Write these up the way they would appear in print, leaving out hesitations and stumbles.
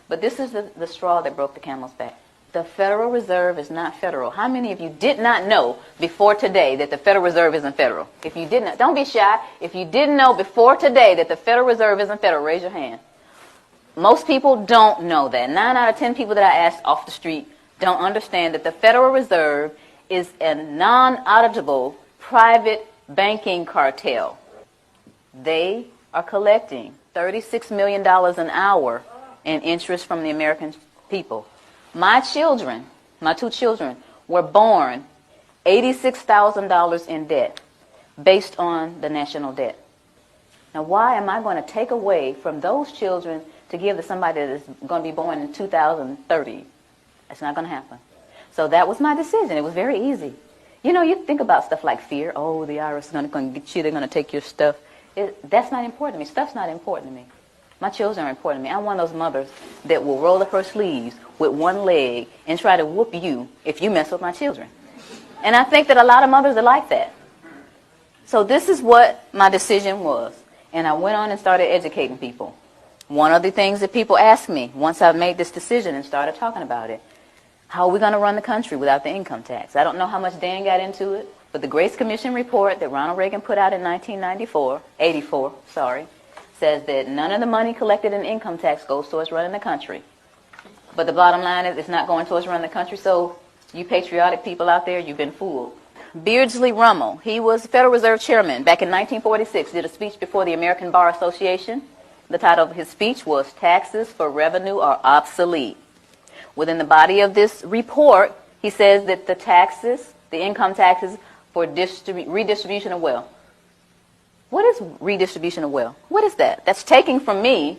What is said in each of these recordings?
But this is the straw that broke the camel's back. The Federal Reserve is not federal. How many of you did not know before today that the Federal Reserve isn't federal? If you did not, don't be shy. If you didn't know before today that the Federal Reserve isn't federal, raise your hand. Most people don't know that. 9 out of 10 people that I asked off the street don't understand that the Federal Reserve is a non-auditable private banking cartel. They are collecting $36 million an hour in interest from the American people. My children, my 2 children, were born $86,000 in debt based on the national debt. Now, why am I going to take away from those children to give to somebody that is going to be born in 2030? That's not going to happen. So that was my decision. It was very easy. You know, you think about stuff like fear. Oh, the IRS is going to get you. They're going to take your stuff. That's not important to me. Stuff's not important to me. My children are important to me. I'm one of those mothers that will roll up her sleeves with one leg and try to whoop you if you mess with my children. And I think that a lot of mothers are like that. So this is what my decision was. And I went on and started educating people. One of the things that people asked me once I made this decision and started talking about it, how are we going to run the country without the income tax? I don't know how much Dan got into it, but the Grace Commission report that Ronald Reagan put out in 1984, says that none of the money collected in income tax goes towards running the country. But the bottom line is it's not going towards running the country, so you patriotic people out there, you've been fooled. Beardsley Rummel, he was Federal Reserve Chairman back in 1946, did a speech before the American Bar Association. The title of his speech was Taxes for Revenue Are Obsolete. Within the body of this report, he says that the taxes, the income taxes for redistribution of wealth. What is redistribution of wealth? What is that? That's taking from me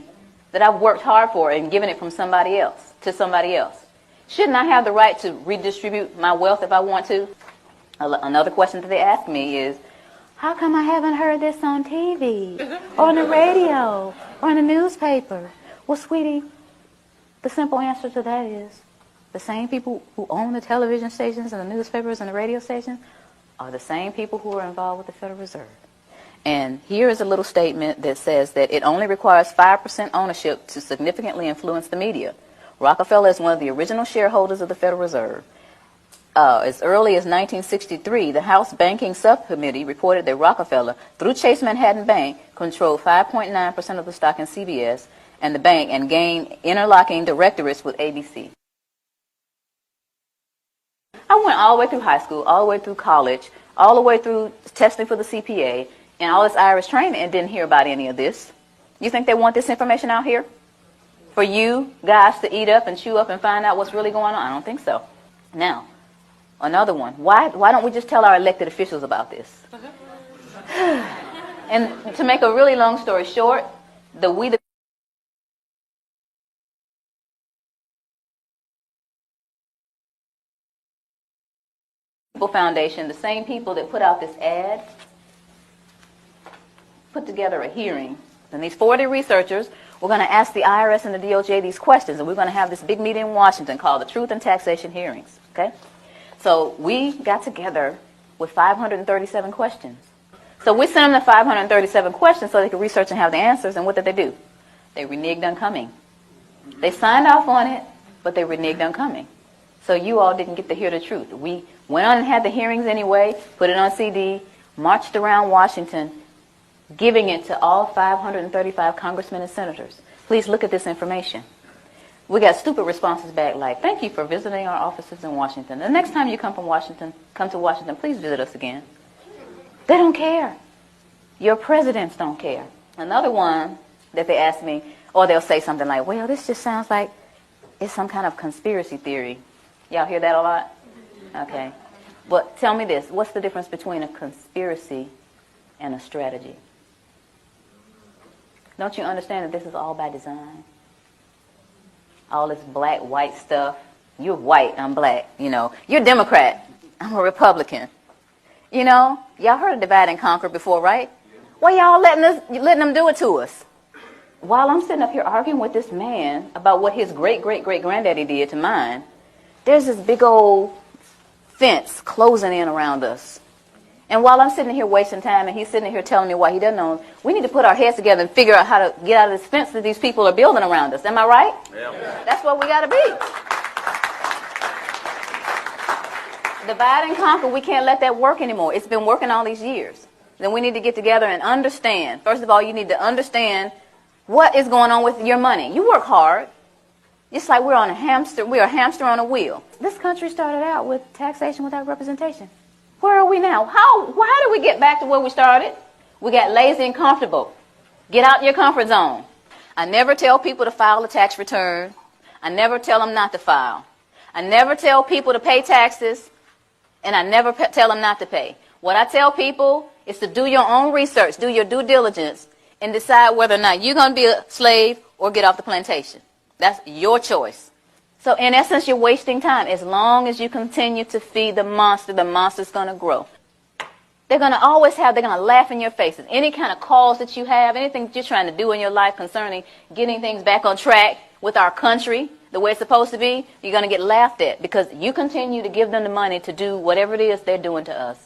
that I've worked hard for and giving it from somebody else to somebody else. Shouldn't I have the right to redistribute my wealth if I want to? Another question that they ask me is, how come I haven't heard this on TV, or on the radio, or in the newspaper? Well, sweetie, the simple answer to that is the same people who own the television stations and the newspapers and the radio stations are the same people who are involved with the Federal Reserve. And here is a little statement that says that it only requires 5% ownership to significantly influence the media. Rockefeller is one of the original shareholders of the Federal Reserve. As early as 1963, the House Banking Subcommittee reported that Rockefeller, through Chase Manhattan Bank, controlled 5.9% of the stock in CBS and the bank and gained interlocking directorates with ABC. I went all the way through high school, all the way through college, all the way through testing for the CPA, and all this Irish training and didn't hear about any of this. You think they want this information out here? For you guys to eat up and chew up and find out what's really going on? I don't think so. Now, another one. Why don't we just tell our elected officials about this? And to make a really long story short, the People Foundation, the same people that put out this ad, put together a hearing. And these 40 researchers were going to ask the IRS and the DOJ these questions, and we're going to have this big meeting in Washington called the Truth and Taxation Hearings. Okay? So we got together with 537 questions. So we sent them the 537 questions so they could research and have the answers, and what did they do? They reneged on coming. They signed off on it, but they reneged on coming. So you all didn't get to hear the truth. We went on and had the hearings anyway, put it on CD, marched around Washington, giving it to all 535 congressmen and senators. Please look at this information. We got stupid responses back like, thank you for visiting our offices in Washington. The next time you come to Washington, please visit us again. They don't care. Your presidents don't care. Another one that they ask me, or they'll say something like, well, this just sounds like it's some kind of conspiracy theory. Y'all hear that a lot? Okay. But tell me this, what's the difference between a conspiracy and a strategy? Don't you understand that this is all by design? All this black, white stuff. You're white, I'm black, you know. You're Democrat, I'm a Republican. You know, y'all heard of divide and conquer before, right? Why y'all letting them do it to us? While I'm sitting up here arguing with this man about what his great-great-great-granddaddy did to mine, there's this big old fence closing in around us. And while I'm sitting here wasting time and he's sitting here telling me why he doesn't know, we need to put our heads together and figure out how to get out of this fence that these people are building around us. Am I right? Yeah. That's what we got to be. Divide and conquer, we can't let that work anymore. It's been working all these years. Then we need to get together and understand. First of all, you need to understand what is going on with your money. You work hard. It's like we're a hamster on a wheel. This country started out with taxation without representation. Where are we now? Why did we get back to where we started? We got lazy and comfortable. Get out your comfort zone. I never tell people to file a tax return. I never tell them not to file. I never tell people to pay taxes, and I never tell them not to pay. What I tell people is to do your own research, do your due diligence, and decide whether or not you're going to be a slave or get off the plantation. That's your choice. So in essence, you're wasting time. As long as you continue to feed the monster's going to grow. They're going to laugh in your faces. Any kind of cause that you have, anything that you're trying to do in your life concerning getting things back on track with our country, the way it's supposed to be, you're going to get laughed at because you continue to give them the money to do whatever it is they're doing to us.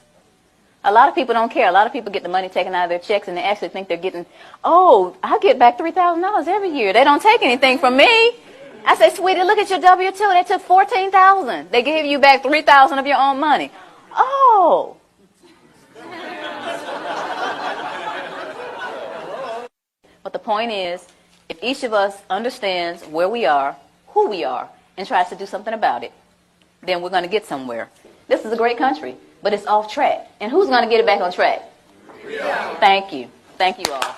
A lot of people don't care. A lot of people get the money taken out of their checks and they actually think they're getting, I get back $3,000 every year. They don't take anything from me. I say, sweetie, look at your W-2. They took $14,000. They gave you back $3,000 of your own money. Oh. But the point is, if each of us understands where we are, who we are, and tries to do something about it, then we're going to get somewhere. This is a great country, but it's off track. And who's going to get it back on track? Yeah. Thank you. Thank you all.